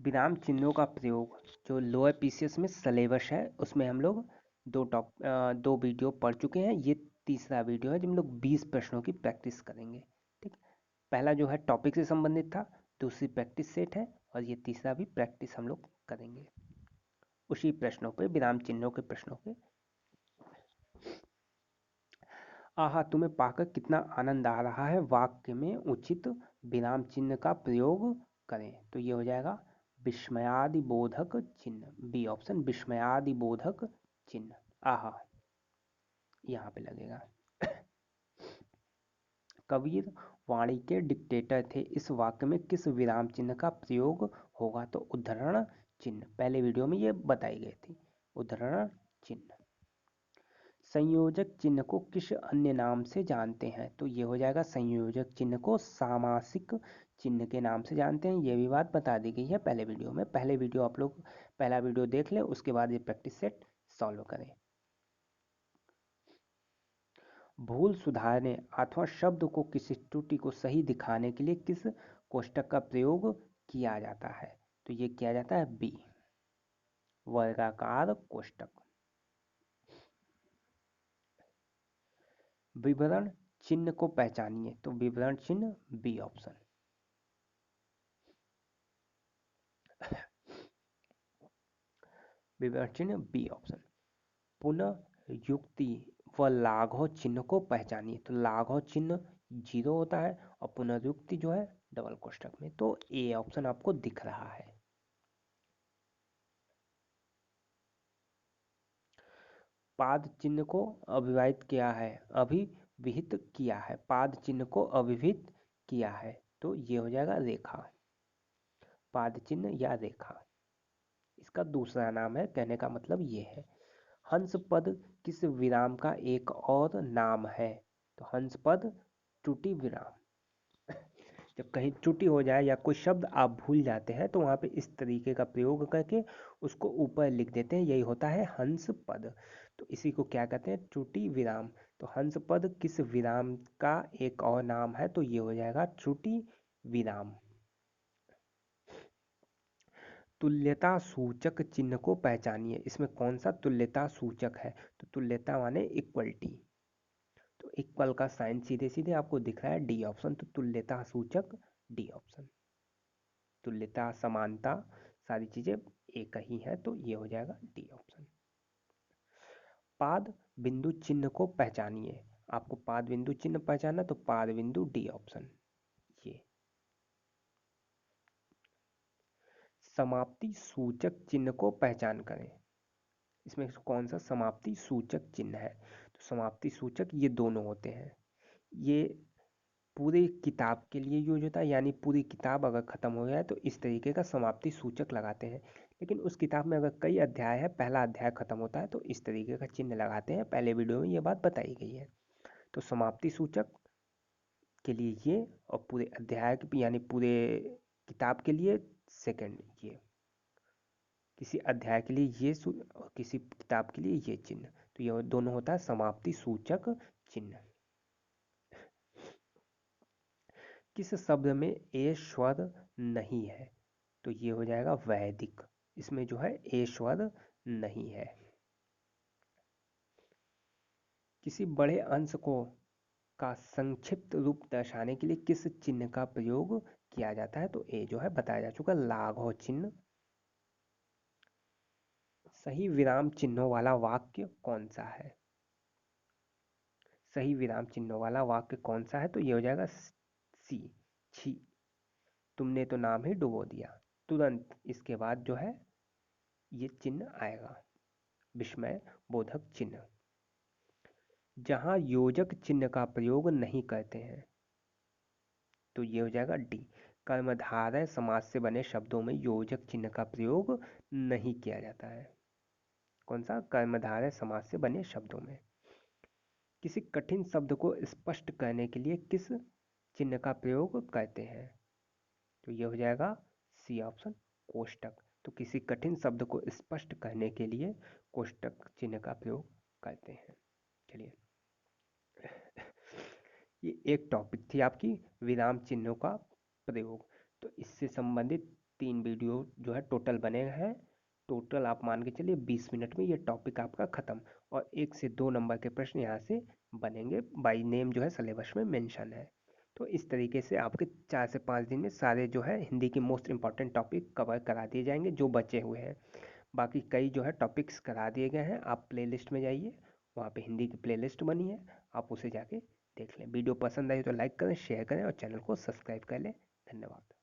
विराम चिन्हों का प्रयोग जो लोअर पीसीएस में सिलेबस है उसमें हम लोग दो वीडियो पढ़ चुके हैं। ये तीसरा वीडियो है जब हम लोग 20 प्रश्नों की प्रैक्टिस करेंगे। ठीक, पहला जो है टॉपिक से संबंधित था, दूसरी प्रैक्टिस सेट है और ये तीसरा भी प्रैक्टिस हम लोग करेंगे उसी प्रश्नों पे, विराम चिन्हों के प्रश्नों पे। आहा, तुम्हें पाकर कितना आनंद आ रहा है, वाक्य में उचित विराम चिन्ह का प्रयोग करें। तो ये हो जाएगा विस्मयादि बोधक चिन्ह, बी ऑप्शन, विस्मयादि बोधक चिन्ह। आहा यहाँ पे लगेगा। कबीर वाणी के डिक्टेटर थे, इस वाक्य में किस विराम चिन्ह का प्रयोग होगा। तो उद्धरण चिन्ह, पहले वीडियो में ये बताई गई थी, उद्धरण चिन्ह। संयोजक चिन्ह को किस अन्य नाम से जानते हैं। तो ये हो जाएगा संयोजक चिन्ह को सामासिक चिन्ह के नाम से जानते हैं। ये भी बात बता दी गई है पहले वीडियो में। पहले वीडियो आप लोग पहला वीडियो देख लें, उसके बाद ये प्रैक्टिस सेट सॉल्व करें। भूल सुधारने अथवा शब्द को किसी त्रुटि को सही दिखाने के लिए किस कोष्ठक का प्रयोग किया जाता है। तो ये किया जाता है बी, वर्गाकार कोष्ठक। विवरण चिन्ह को पहचानिए। तो विवरण चिन्ह बी ऑप्शन। विवरण चिन्ह बी ऑप्शन। पुनः युक्ति व लाघव चिन्ह को पहचानिए। तो लाघव चिन्ह 0 होता है और पुनर्युक्ति जो है डबल कोष्ठक में। तो ए ऑप्शन आपको दिख रहा है। पाद चिन्ह को अभिवाहित किया है, अभिविहित किया है, पाद चिन्ह को अभिविहित किया है। तो ये हो जाएगा रेखा, पाद चिन्ह या रेखा, इसका दूसरा नाम है। कहने का मतलब ये है। हंस पद किस विराम का एक और नाम है। तो हंस पद त्रुटि विराम। जब कहीं त्रुटि हो जाए या कोई शब्द आप भूल जाते हैं तो वहाँ पे इस तरीके का प्रयोग करके उसको ऊपर लिख देते हैं, यही होता है हंस पद। तो इसी को क्या कहते हैं, त्रुटि विराम। तो हंस पद किस विराम का एक और नाम है। तो ये हो जाएगा त्रुटि विराम। तुल्यता सूचक चिन्ह को पहचानिए, इसमें कौन सा तुल्यता सूचक है। तो तुल्यता माने इक्वलिटी, तो इक्वल का साइन सीधे सीधे आपको दिख रहा है, डी ऑप्शन। तो तुल्यता सूचक डी ऑप्शन। तुल्यता, समानता, सारी चीजें एक ही है, तो ये हो जाएगा डी ऑप्शन। पाद बिंदु चिन्ह को पहचानिए, आपको पाद बिंदु चिन्ह पहचानना, तो पाद बिंदु डी ऑप्शन। ये समाप्ति सूचक चिन्ह को पहचान करें, इसमें कौन सा समाप्ति सूचक चिन्ह है। तो समाप्ति सूचक ये दोनों होते हैं। ये पूरे किताब के लिए यूज होता है, यानी पूरी किताब अगर ख़त्म हो जाए तो इस तरीके का समाप्ति सूचक लगाते हैं। लेकिन उस किताब में अगर कई अध्याय है, पहला अध्याय ख़त्म होता है तो इस तरीके का चिन्ह लगाते हैं। पहले वीडियो में ये बात बताई गई है। तो समाप्ति सूचक के लिए ये, और पूरे अध्याय यानी पूरे किताब के लिए सेकंड ये, किसी अध्याय के लिए ये और किसी किताब के लिए ये चिन्ह। तो ये दोनों होता है समाप्ति सूचक चिन्ह। किस शब्द में ए स्वर नहीं है। तो ये हो जाएगा वैदिक, इसमें जो है ए स्वर नहीं है। किसी बड़े अंश को का संक्षिप्त रूप दर्शाने के लिए किस चिन्ह का प्रयोग किया जाता है। तो ए जो है बताया जा चुका, लाघव चिन्ह। सही विराम चिन्हों वाला वाक्य कौन सा है। सही विराम चिन्हों वाला वाक्य कौन सा है। तो ये हो जाएगा सी, छी तुमने तो नाम ही डुबो दिया। तुरंत इसके बाद जो है ये चिन्ह आएगा, विस्मय बोधक चिन्ह। जहां योजक चिन्ह का प्रयोग नहीं करते हैं। तो ये हो जाएगा डी, कर्मधारय समास से बने शब्दों में योजक चिन्ह का प्रयोग नहीं किया जाता है। कौन सा, कर्मधारय समास से बने शब्दों में। किसी कठिन शब्द को स्पष्ट करने के लिए किस चिन्ह का प्रयोग करते हैं। तो ये हो जाएगा सी ऑप्शन, कोष्टक। तो किसी कठिन शब्द को स्पष्ट करने के लिए कोष्टक चिन्ह का प्रयोग करते हैं। चलिए, ये एक टॉपिक थी आपकी विराम चिन्हों का प्रयोग। तो इससे संबंधित 3 वीडियो जो है टोटल बने हैं। टोटल आप मान के चलिए 20 मिनट में ये टॉपिक आपका ख़त्म। और 1 से 2 नंबर के प्रश्न यहाँ से बनेंगे, बाय नेम जो है सिलेबस में मेंशन है। तो इस तरीके से आपके 4 से 5 दिन में सारे जो है हिंदी के मोस्ट इंपॉर्टेंट टॉपिक कवर करा दिए जाएंगे जो बचे हुए हैं। बाकी कई जो है टॉपिक्स करा दिए गए हैं, आप प्लेलिस्ट में जाइए, वहाँ पे हिंदी की प्लेलिस्ट बनी है, आप उसे जाके देख लें। वीडियो पसंद आई तो लाइक करें, शेयर करें और चैनल को सब्सक्राइब कर लें। धन्यवाद।